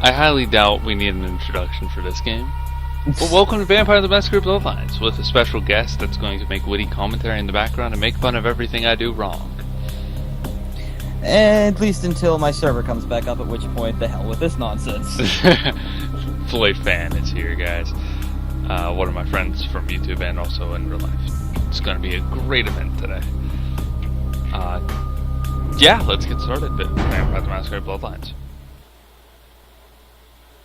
I highly doubt we need an introduction for this game. But welcome to Vampire the Masquerade Bloodlines, with a special guest that's going to make witty commentary in the background and make fun of everything I do wrong. At least until my server comes back up, at which point, the hell with this nonsense. Floyd Fan is here, guys. One of my friends from YouTube and also in real life. It's going to be a great event today. Yeah, let's get started. Vampire the Masquerade Bloodlines.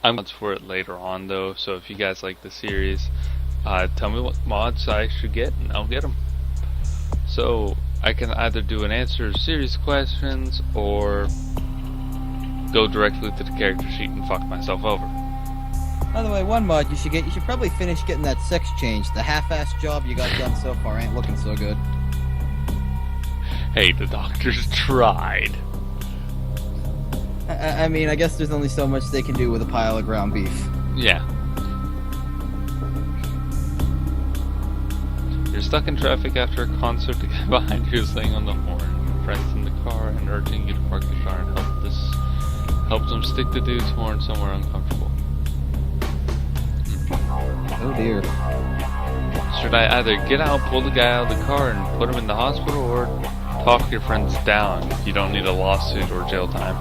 I'm mods for it later on, though, so if you guys like the series, tell me what mods I should get, and I'll get them. So, I can either do an answer to series questions, or go directly to the character sheet and fuck myself over. By the way, one mod you should probably finish getting that sex change. The half-assed job you got done so far ain't looking so good. Hey, the doctors tried. I mean, I guess there's only so much they can do with a pile of ground beef. Yeah. You're stuck in traffic after a concert. The guy behind you is laying on the horn. Your friend's in the car and urging you to park the car and help them stick the dude's horn somewhere uncomfortable. Oh dear. Should I either get out, pull the guy out of the car, and put him in the hospital, or talk your friends down? You don't need a lawsuit or jail time.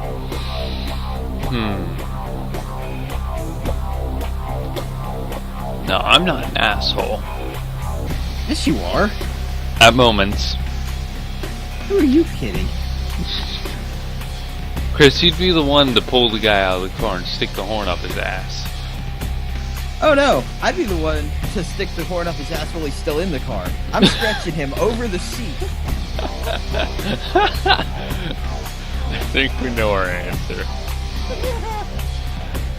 No, I'm not an asshole. Yes, you are. At moments. Who are you kidding? Chris, you'd be the one to pull the guy out of the car and stick the horn up his ass. Oh no, I'd be the one to stick the horn up his ass while he's still in the car. I'm stretching him over the seat. I think we know our answer.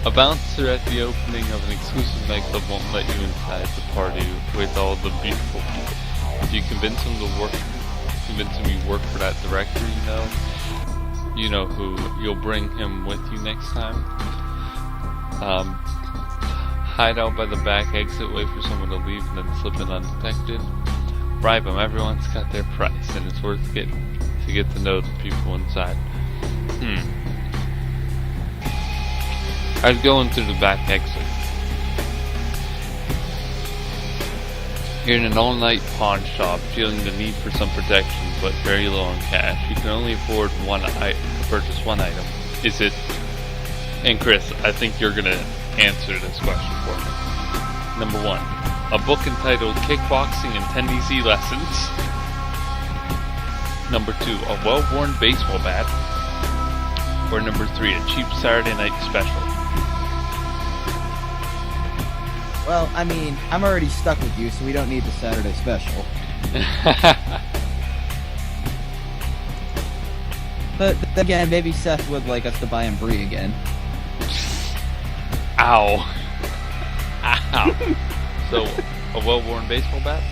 A bouncer at the opening of an exclusive nightclub won't let you inside the party with all the beautiful people. If you convince him you work for that director you know who, you'll bring him with you next time. Hide out by the back exit, wait for someone to leave, and then slip in undetected. Bribe them, everyone's got their price, and it's worth getting to get to know the people inside. I'd go in through the back exit. You're in an all-night pawn shop, feeling the need for some protection, but very low on cash. You can only afford purchase one item. Is it... And Chris, I think you're gonna answer this question for me. Number 1, a book entitled Kickboxing and 10 Easy Lessons. Number 2, a well-worn baseball bat. Or number 3, a cheap Saturday night special. Well, I mean, I'm already stuck with you, so we don't need the Saturday special. But again, maybe Seth would like us to buy him Brie again. Ow. Ow. So, a well-worn baseball bat?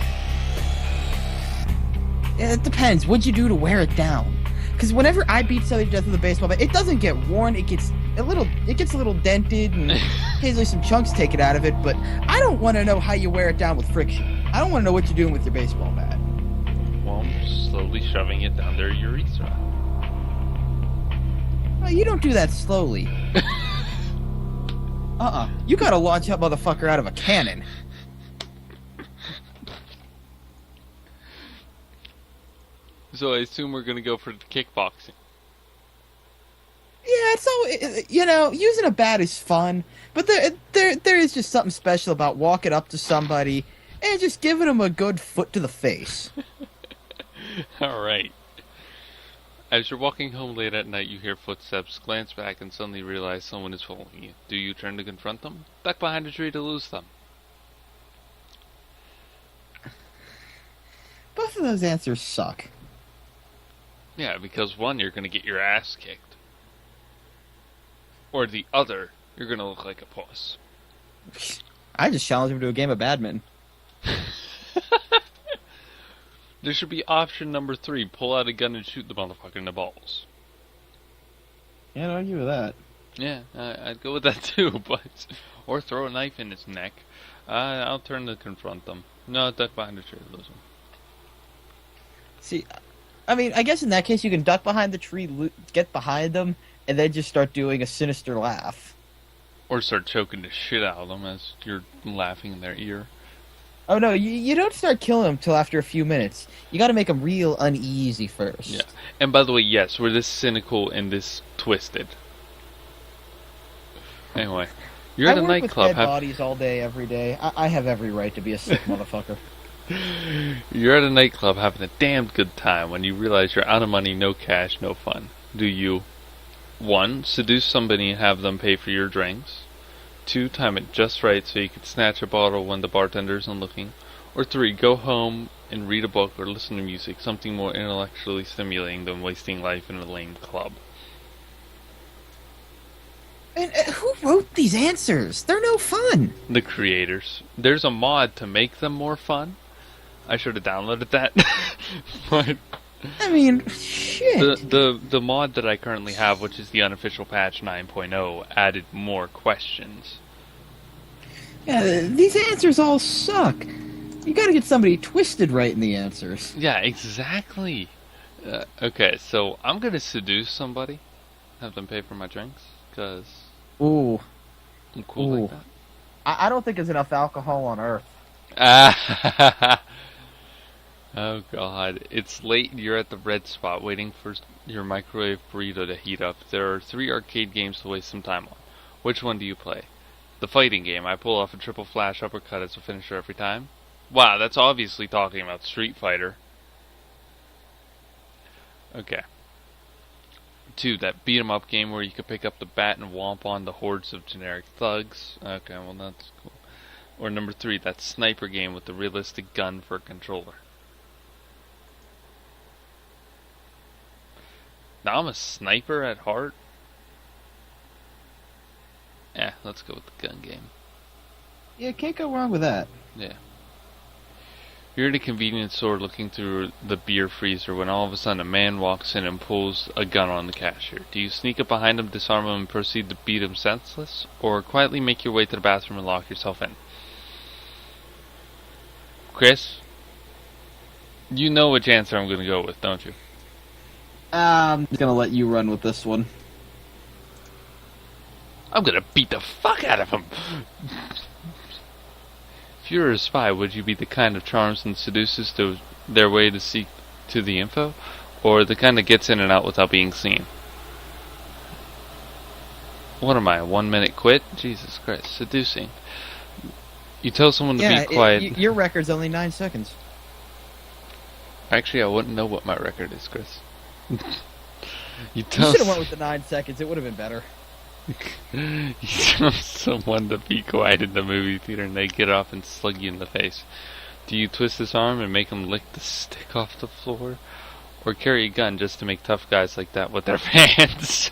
Yeah, it depends. What'd you do to wear it down? Because whenever I beat somebody to death with a baseball bat, it doesn't get worn. It gets a little dented, and occasionally some chunks taken out of it. But I don't want to know how you wear it down with friction. I don't want to know what you're doing with your baseball bat. Well, I'm slowly shoving it down their urethra. Oh, you don't do that slowly. You gotta launch that motherfucker out of a cannon. So I assume we're gonna go for the kickboxing. Yeah, it's so, using a bat is fun, but there is just something special about walking up to somebody and just giving them a good foot to the face. Alright. As you're walking home late at night, you hear footsteps, glance back, and suddenly realize someone is following you. Do you turn to confront them? Duck behind a tree to lose them. Both of those answers suck. Yeah, because one, you're gonna get your ass kicked. Or the other, you're gonna look like a puss. I just challenged him to a game of badminton. There should be option number 3, pull out a gun and shoot the motherfucker in the balls. Can't argue with that. Yeah, I'd go with that too, but... Or throw a knife in his neck. I'll turn to confront them. No, duck behind the tree to lose them. See, I mean, I guess in that case you can duck behind the tree, get behind them, and then just start doing a sinister laugh. Or start choking the shit out of them as you're laughing in their ear. Oh no, you don't start killing them till after a few minutes. You got to make them real uneasy first. Yeah. And by the way, yes, we're this cynical and this twisted. Anyway, you're at a nightclub. With dead bodies all day, every day. I have every right to be a sick motherfucker. You're at a nightclub having a damn good time when you realize you're out of money, no cash, no fun. Do you 1. Seduce somebody and have them pay for your drinks. 2. Time it just right so you can snatch a bottle when the bartender isn't looking. Or 3. Go home and read a book or listen to music, something more intellectually stimulating than wasting life in a lame club. And who wrote these answers? They're no fun. The creators. There's a mod to make them more fun. I should have downloaded that. But I mean, shit. The mod that I currently have, which is the unofficial patch 9.0, added more questions. Yeah, these answers all suck. You gotta get somebody twisted right in the answers. Yeah, exactly. Okay, so I'm gonna seduce somebody, have them pay for my drinks, because Ooh. I'm cool like that. I don't think there's enough alcohol on Earth. Oh god, it's late and you're at the red spot waiting for your microwave burrito to heat up. There are 3 arcade games to waste some time on. Which one do you play? The fighting game. I pull off a triple flash uppercut as a finisher every time. Wow, that's obviously talking about Street Fighter. Okay. 2, that beat 'em up game where you can pick up the bat and womp on the hordes of generic thugs. Okay, well that's cool. Or number 3, that sniper game with the realistic gun for a controller. Now I'm a sniper at heart. Yeah, let's go with the gun game. Yeah, can't go wrong with that. Yeah. You're at a convenience store looking through the beer freezer when all of a sudden a man walks in and pulls a gun on the cashier. Do you sneak up behind him, disarm him, and proceed to beat him senseless? Or quietly make your way to the bathroom and lock yourself in? Chris? You know which answer I'm going to go with, don't you? I'm just gonna let you run with this one. I'm going to beat the fuck out of him! If you were a spy, would you be the kind of charms and seduces their way to seek to the info? Or the kind that gets in and out without being seen? What am I, a 1-minute quit? Jesus Christ, seducing. You tell someone to be quiet. Your record's only 9 seconds. Actually, I wouldn't know what my record is, Chris. You should have went with the 9 seconds. It would have been better. You tell someone to be quiet in the movie theater and they get off and slug you in the face. Do you twist his arm and make him lick the stick off the floor? Or carry a gun just to make tough guys like that with their pants?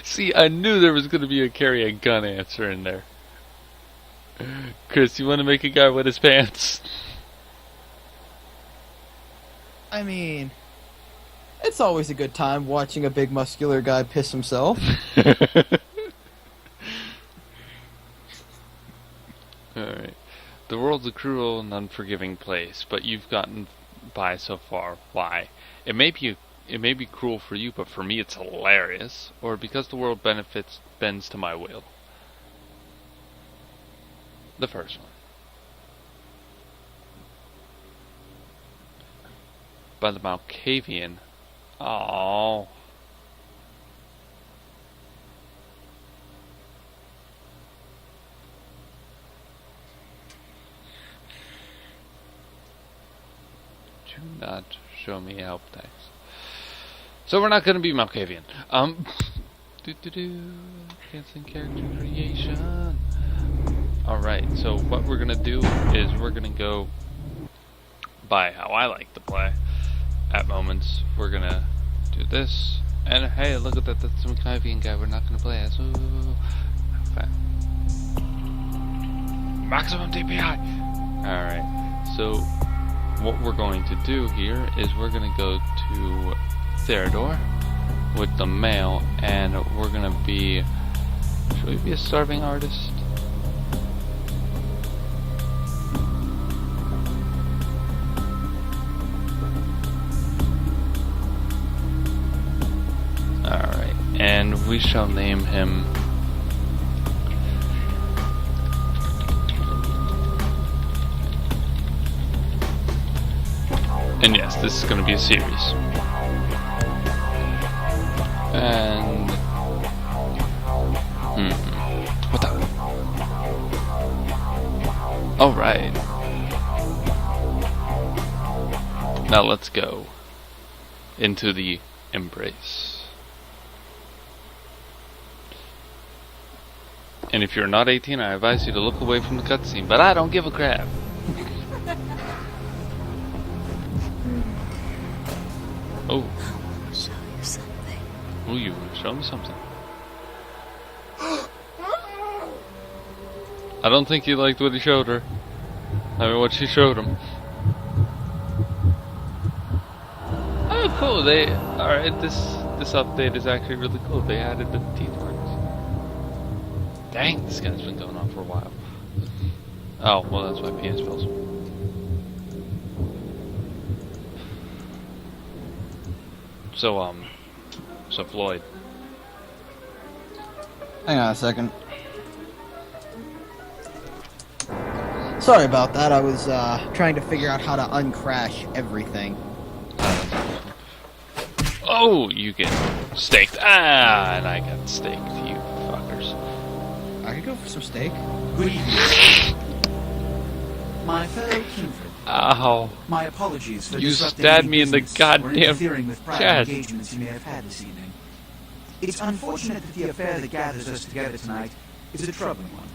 See, I knew there was going to be a carry a gun answer in there. Chris, you want to make a guy with his pants? I mean, it's always a good time watching a big muscular guy piss himself. Alright. The world's a cruel and unforgiving place, but you've gotten by so far. Why? It may be cruel for you, but for me it's hilarious. Or because the world bends to my will. The first one. By the Malkavian. Oh. Do not show me help text. So we're not going to be Malkavian. Canceling character creation. Alright, so what we're going to do is we're going to go by how I like to play. At moments, we're gonna do this, and hey, look at that, that's some Malkavian guy we're not gonna play as. Ooh. Okay. Maximum DPI! Alright, so what we're going to do here is we're gonna go to Theodore with the male, and we're gonna be, should we be a starving artist? And we shall name him... And yes, this is going to be a series. And... What the... Alright. Now let's go into the embrace. And if you're not 18, I advise you to look away from the cutscene, but I don't give a crap. Oh. Show you something. Oh, you want to show me something? I don't think he liked what he showed her. I mean, what she showed him. Oh, cool. Alright, this update is actually really cool. They added the teeth marks. Dang, this guy's been going on for a while. Oh, well, that's why penis pills. So Floyd. Hang on a second. Sorry about that. I was trying to figure out how to uncrash everything. Oh, you get staked. Ah, and I got staked, you fuckers. I could go for some steak. Good evening. My fellow kindred. Ow. My apologies for You disrupting stabbed any me in the business or goddamn interfering with private chest. engagements you may have had this evening. It's unfortunate that the affair that gathers us together tonight is a troubling one.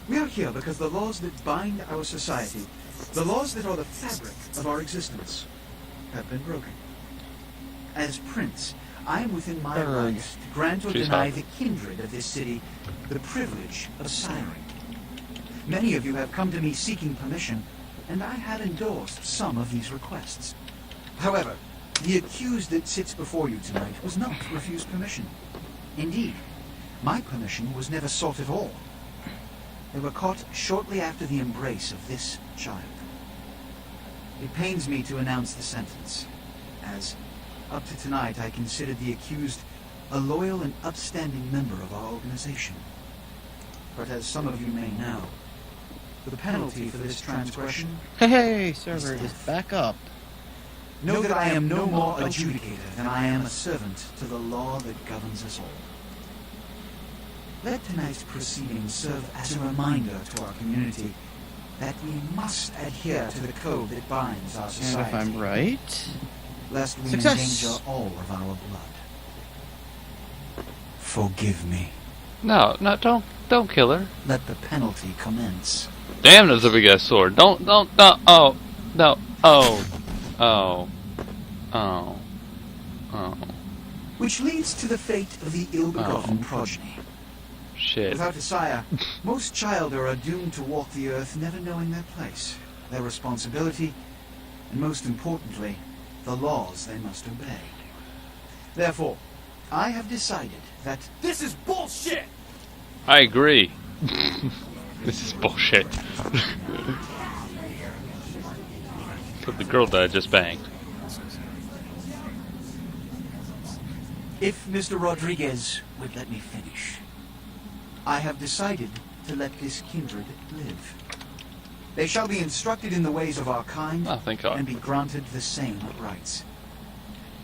We are here because the laws that bind our society, the laws that are the fabric of our existence, have been broken. As Prince, I am within my rights to grant or deny the kindred of this city the privilege of siring. Many of you have come to me seeking permission, and I have endorsed some of these requests. However, the accused that sits before you tonight was not refused permission. Indeed, my permission was never sought at all. They were caught shortly after the embrace of this child. It pains me to announce the sentence, as up to tonight I considered the accused a loyal and upstanding member of our organization. But as some of you may know, the penalty for this transgression... Hey, server, just back up. Know that I am no more adjudicator than I am a servant to the law that governs us all. Let tonight's proceedings serve as a reminder to our community that we must adhere to the code that binds our And society. if I'm right... Lest we Success. endanger all of our blood. Forgive me. No, don't kill her. Let the penalty commence. Damn, that's a big ass sword. Don't, oh, no, oh. Which leads to the fate of the ill-begotten Oh. progeny. Shit. Without a sire, most children are doomed to walk the earth never knowing their place, their responsibility, and most importantly, the laws they must obey. Therefore, I have decided that this is bullshit! I agree. This is bullshit. But the girl that I just banged. If Mr. Rodriguez would let me finish, I have decided to let this kindred live. They shall be instructed in the ways of our kind Oh, thank God. and be granted the same rights.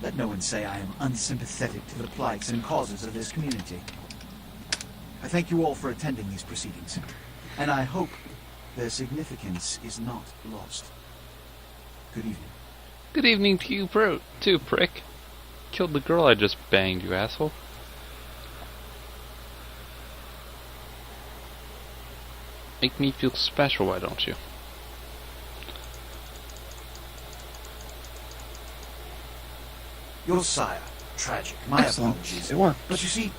Let no one say I am unsympathetic to the plights and causes of this community. I thank you all for attending these proceedings, and I hope their significance is not lost. Good evening. Good evening to you, too, prick. Killed the girl I just banged, you asshole. Make me feel special, why don't you? Your sire, tragic. My Excellent. apologies. It worked. But you see,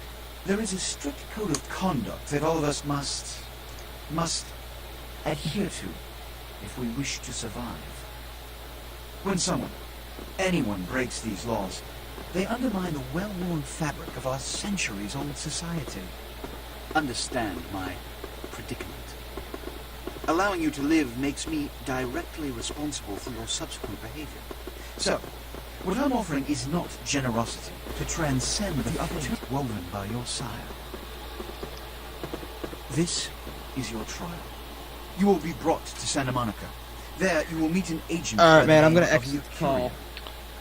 there is a strict code of conduct that all of us must adhere to if we wish to survive. When anyone breaks these laws, they undermine the well-worn fabric of our centuries-old society. Understand my predicament. Allowing you to live makes me directly responsible for your subsequent behavior. So, What I'm offering is not generosity to transcend the opportunity woven by your sire. This is your trial. You will be brought to Santa Monica. There, you will meet an agent. All right, by the man. I'm name gonna of exit the call.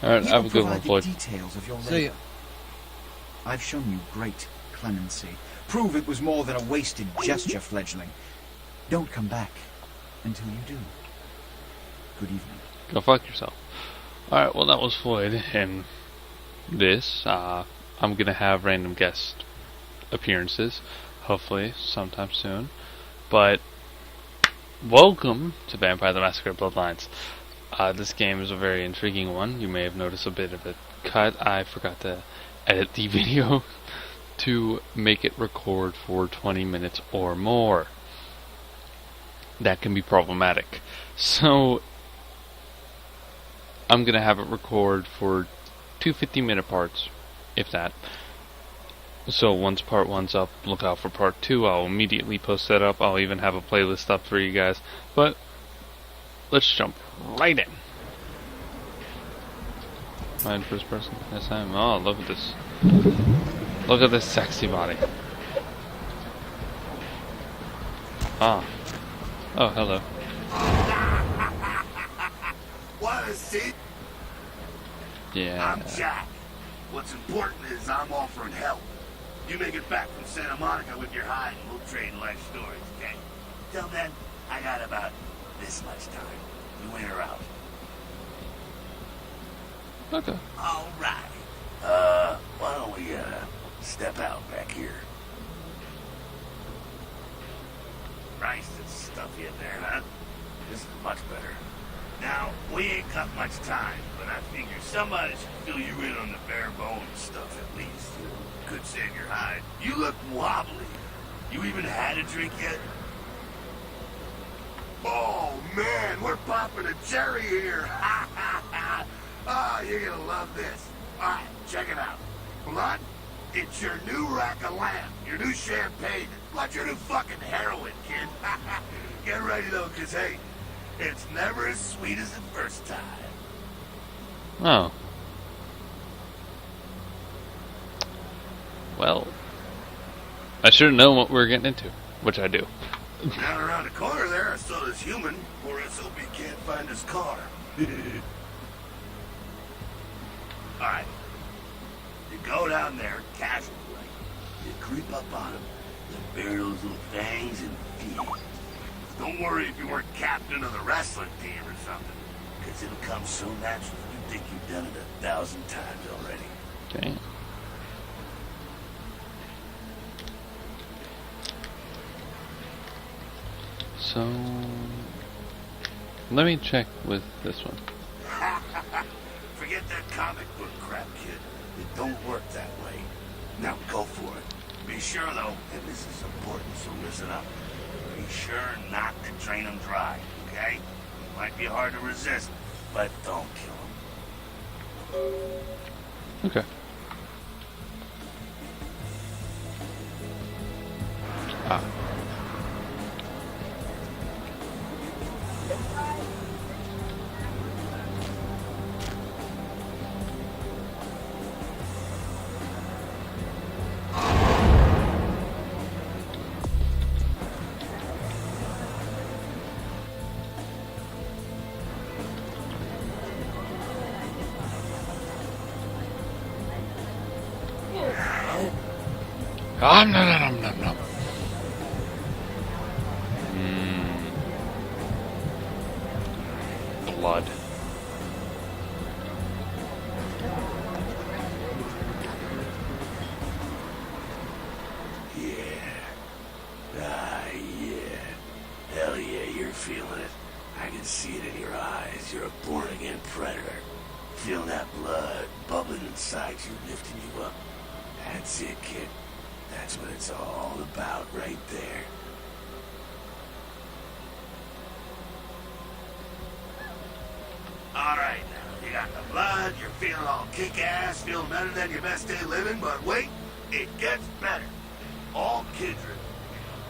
Alright, He have will a good one, provide the Floyd. details of your See labor. ya. I've shown you great clemency. Prove it was more than a wasted gesture, fledgling. Don't come back until you do. Good evening. Go fuck yourself. Alright, well that was Floyd, and this, I'm gonna have random guest appearances, hopefully sometime soon. But welcome to Vampire the Masquerade Bloodlines. This game is a very intriguing one. You may have noticed a bit of a cut. I forgot to edit the video to make it record for 20 minutes or more. That can be problematic. So I'm gonna have it record for 2 50-minute parts, if that. So once part 1's up, look out for part 2. I'll immediately post that up. I'll even have a playlist up for you guys. But let's jump right in. Am I in first person? Yes, I am. Oh, look at this. Look at this sexy body. Ah. Oh, hello. Wanna see? Yeah. I'm Jack. What's important is I'm offering help. You make it back from Santa Monica with your hide and we'll trade life stories, okay? Till then, I got about this much time. You in or out? Okay. Alright. Why don't we, step out back here? Christ, it's stuffy in there, huh? This is much better. Now, we ain't got much time, but I figure somebody should fill you in on the bare bones stuff at least. Could save your hide. You look wobbly. You even had a drink yet? Oh, man, we're popping a cherry here. Ha, ha, ha. Oh, you're gonna love this. All right, check it out. Blood, it's your new rack of lamb, your new champagne, like your new fucking heroin, kid. Get ready, though, because, hey, it's never as sweet as the first time. Oh. Well, I should have known what we were getting into, which I do. Down around the corner there, I saw this human, or SOB can't find his car. Alright. You go down there, casual like. You creep up on him, then bury those little fangs and feed. Don't worry if you weren't captain of the wrestling team or something, because it'll come so natural you think you've done it 1,000 times already. Okay. So, let me check with this one. Forget that comic book crap, kid. It don't work that way. Now go for it. Be sure, though, and this is important, so listen up. Be sure not to drain them dry, okay? It might be hard to resist, but don't kill them. Okay. Ah. Nom. Blood. Yeah. Ah, yeah. Hell yeah, you're feeling it. I can see it in your eyes. You're a born-again predator. Feel that blood bubbling inside you, lifting you up. That's it, kid. That's what it's all about right there. Alright now, you got the blood, you're feeling all kick-ass, feeling better than your best day living, but wait, it gets better. All kindred.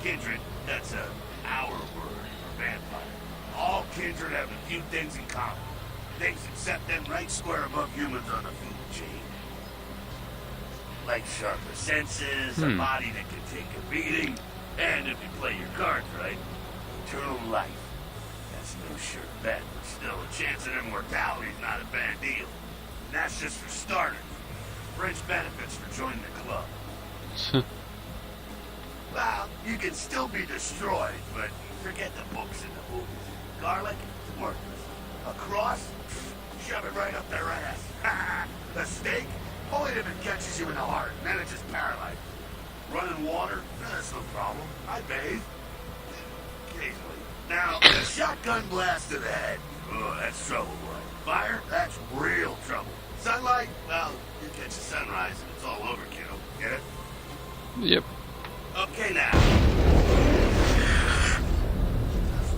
Kindred, that's our word for vampire. All kindred have a few things in common. things that set them right square above humans on the food chain. Like sharper senses, a body that can take a beating, and if you play your cards right, eternal life. That's no sure bet, but still a chance at immortality's not a bad deal. And that's just for starters. Fringe benefits for joining the club. Well, you can still be destroyed, but forget the books and the movies. Garlic, worthless. A cross, shove it right up their ass. A steak, only if it catches you in the heart, and then it just paralyzes you. Running water, that's no problem. I bathe. Occasionally. Now, a shotgun blast to the head, oh, that's trouble, boy. Fire, that's real trouble. Sunlight, well, you catch the sunrise and it's all over, kiddo. Get it? Yep. Okay, now. The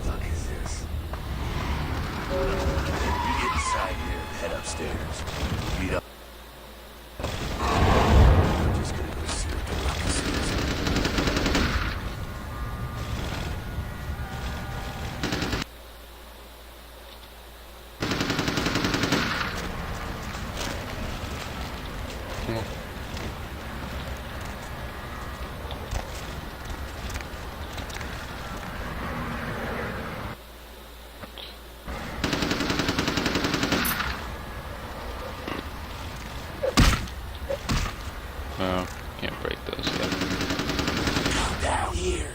fuck is this? You get inside here and head upstairs. Beat up. I'm just gonna go see what the ruckus is. Come on. Oh, can't break those yet. Down here.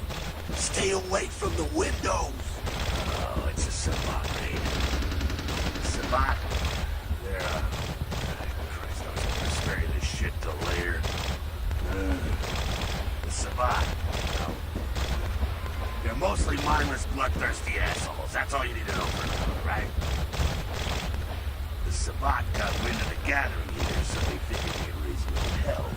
Stay away from the windows. Oh, it's a Sabat raid. Sabat? They're, Christ, I was gonna spare this shit to later. The Sabat. No. They're mostly mindless, bloodthirsty assholes. That's all you need to know for now, right? The Sabat got wind of the gathering here, so they figured they'd raise a little hell.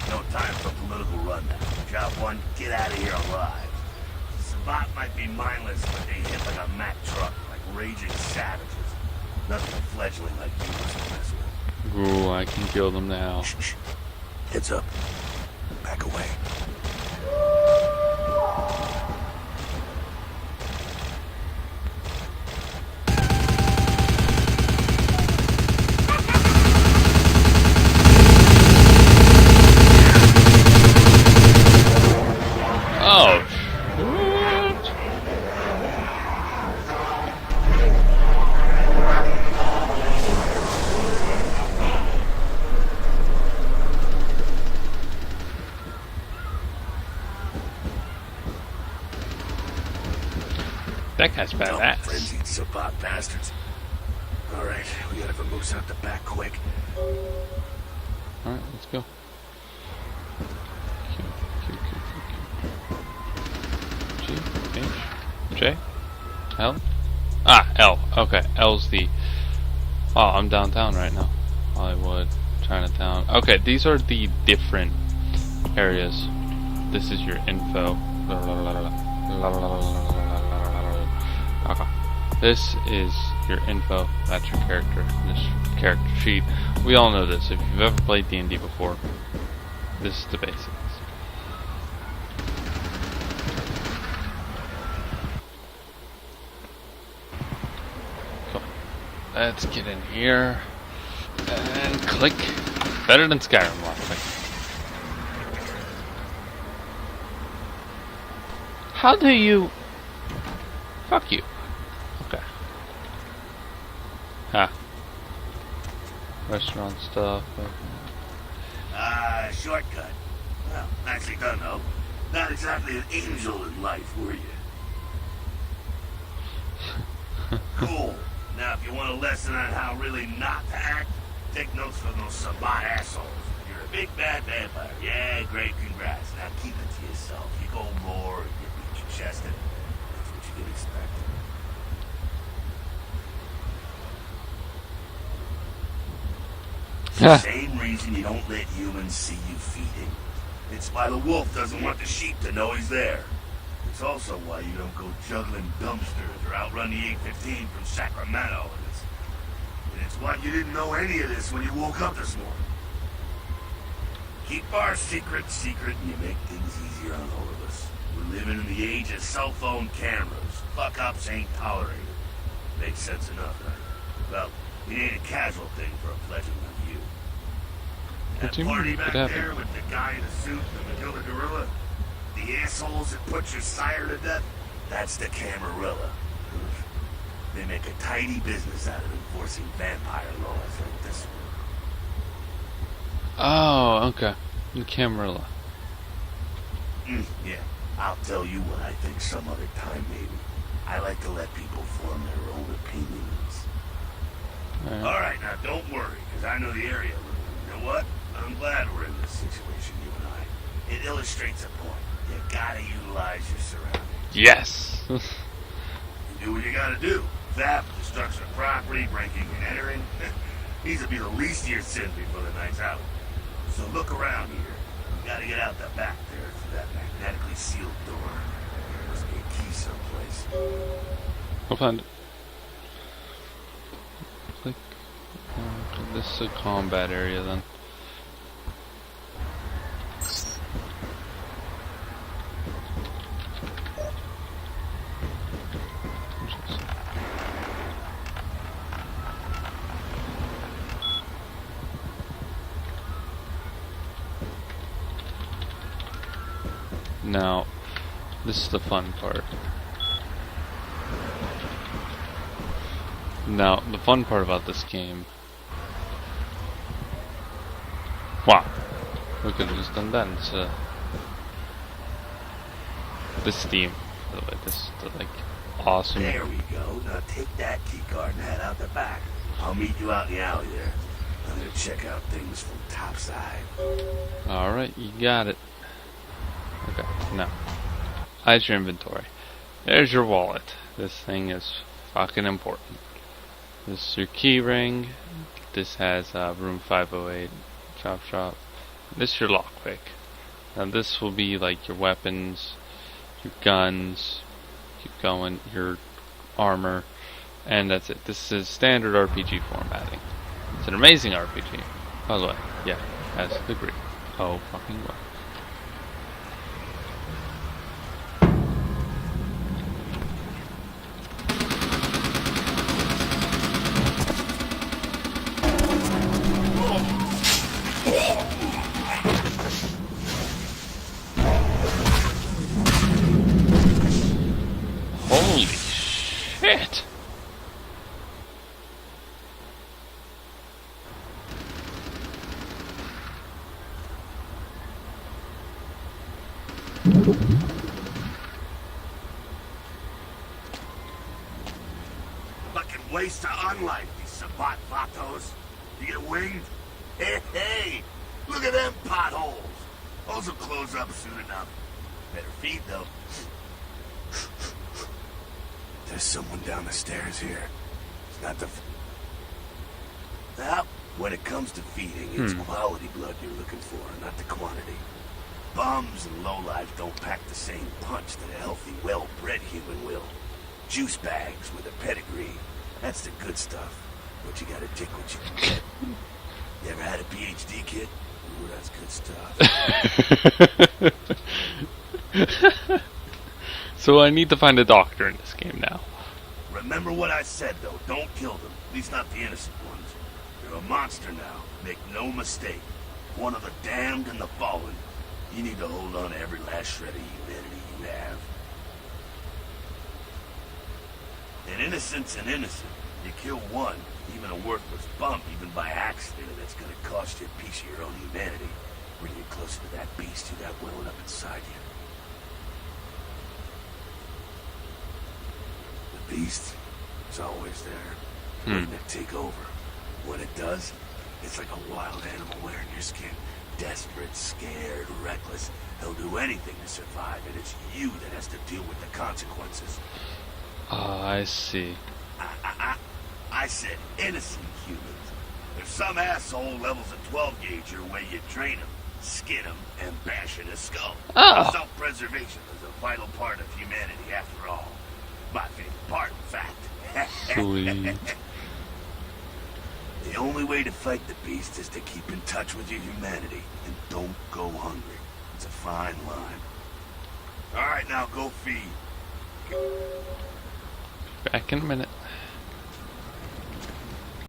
No time for political rundown. Job one, get out of here alive. Sabat might be mindless, but they hit like a Mack truck, like raging savages. Nothing a fledgling like you can mess with. Ooh, I can kill them now. Shh, shh. Heads up. Back away. Oh, that guy's Dumb, badass. frenzied Sabat bastards. Alright, we gotta vamoose out the back quick. Alright, let's go. Q, Q, H, J, L? Ah, L. Okay, L's the... Oh, I'm downtown right now. Hollywood, Chinatown. Okay, these are the different areas. This is your info. Okay. This is your info. That's your character. This character sheet. We all know this. If you've ever played D&D before, this is the basics. Cool. Let's get in here and click. Better than Skyrim, last thing. How do you... Fuck you. Okay. Ah. Restaurant stuff. Shortcut. Well, nicely done, though. Not exactly an angel in life, were you? Cool. Now, if you want a lesson on how really not to act, take notes from those Sabat assholes. You're a big bad vampire. Yeah, great, congrats. Now keep it to yourself. You go more, you beat your chest, and that's what you can expect. It's the same reason you don't let humans see you feeding. It's why the wolf doesn't want the sheep to know he's there. It's also why you don't go juggling dumpsters or outrun the 815 from Sacramento. And it's why you didn't know any of this when you woke up this morning. Keep our secret secret and you make things easier on all of us. We're living in the age of cell phone cameras. Fuck-ups ain't tolerated. Makes sense enough, right? Well, it ain't a casual thing for a fledgling like you. What That do you mean? party What back happened? there with the guy in the suit and the killer gorilla? The assholes that put your sire to death? That's the Camarilla. They make a tidy business out of enforcing vampire laws like this one. Oh, okay. The Camarilla. Yeah, I'll tell you what I think some other time, maybe. I like to let people form their own opinions. Alright. Alright, now don't worry, because I know the area a little. You know what? I'm glad we're in this situation, you and I. It illustrates a point. You gotta utilize your surroundings. Yes! You do what you gotta do. Theft, destruction of property, breaking and entering. These will be the least of your sins before the night's out. So look around here. You gotta get out the back there through that magnetically sealed door. There must be a key someplace. I'll find it. Click. Okay, this is a combat area then. Now, this is the fun part. Now, the fun part about this game... Wow. We could have just done that instead of... This theme, by the way, this is the, like, awesome... There we go. Now take that key card and head out the back. I'll meet you out in the alley there. I'm gonna check out things from topside. Alright, you got it. Okay, now. Hide your inventory. There's your wallet. This thing is fucking important. This is your key ring. This has room 508, chop shop. This is your lockpick. Now this will be like your weapons, your guns, keep going, your armor, and that's it. This is standard RPG formatting. It's an amazing RPG. By the way, yeah, as agreed. Oh fucking well. Holy shit! Fucking waste of unlife, these Sabat vatos. You get winged? Hey, look at them potholes. Those will close up soon enough. Better feed, though. There's someone down the stairs here. It's not the... Well, when it comes to feeding, it's quality blood you're looking for, not the quantity. Bums and lowlives don't pack the same punch that a healthy, well-bred human will. Juice bags with a pedigree. That's the good stuff. But you gotta take what you can get. You ever had a PhD, kid? Ooh, that's good stuff. So I need to find a doctor in this game now. Remember what I said, though. Don't kill them. At least not the innocent ones. You're a monster now. Make no mistake. One of the damned and the fallen. You need to hold on to every last shred of humanity you have. An innocent's an innocent. You kill one, even a worthless bump, even by accident, and it's gonna cost you a piece of your own humanity. Bring you closer to that beast you got welling up inside you. The beast is always there, waiting to take over. When it does, it's like a wild animal wearing your skin. Desperate, scared, reckless. They'll do anything to survive, and it's you that has to deal with the consequences. Oh, I see. I said innocent humans. If some asshole levels a 12 gauge your way, you train him, skin him, and bash in his skull. Oh. Self-preservation is a vital part of humanity, after all. My favorite part, in fact. Sweet. The only way to fight the beast is to keep in touch with your humanity and don't go hungry. It's a fine line. All right, now go feed. Back in a minute.